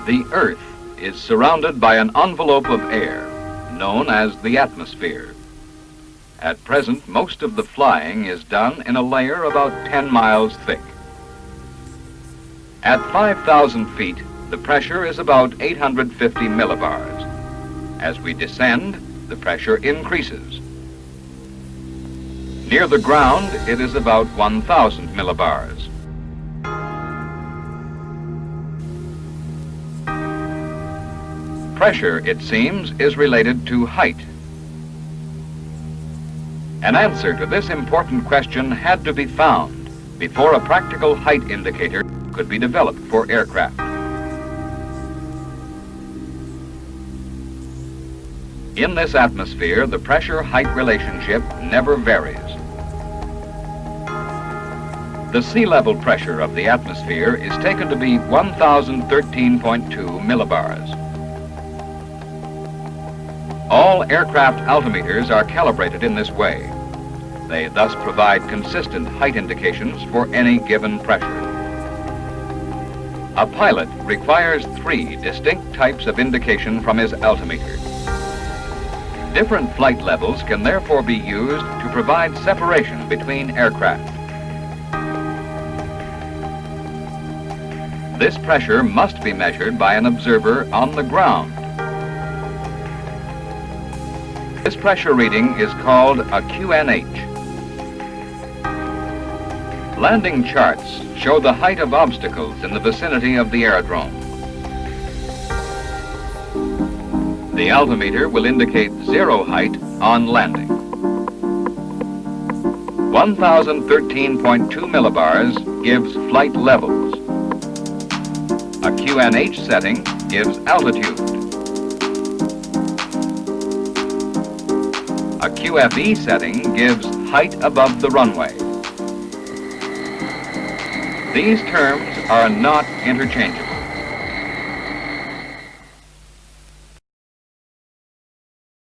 The Earth is surrounded by an envelope of air, known as the atmosphere. At present, most of the flying is done in a layer about 10 miles thick. At 5,000 feet, the pressure is about 850 millibars. As we descend, the pressure increases. Near the ground, it is about 1,000 millibars. Pressure, it seems, is related to height. An answer to this important question had to be found before a practical height indicator could be developed for aircraft. In this atmosphere, the pressure-height relationship never varies. The sea level pressure of the atmosphere is taken to be 1,013.2 millibars. All aircraft altimeters are calibrated in this way. They thus provide consistent height indications for any given pressure. A pilot requires 3 distinct types of indication from his altimeter. Different flight levels can therefore be used to provide separation between aircraft. This pressure must be measured by an observer on the ground. This pressure reading is called a QNH. Landing charts show the height of obstacles in the vicinity of the aerodrome. The altimeter will indicate 0 height on landing. 1,013.2 millibars gives flight levels. A QNH setting gives altitude. A QFE setting gives height above the runway. These terms are not interchangeable.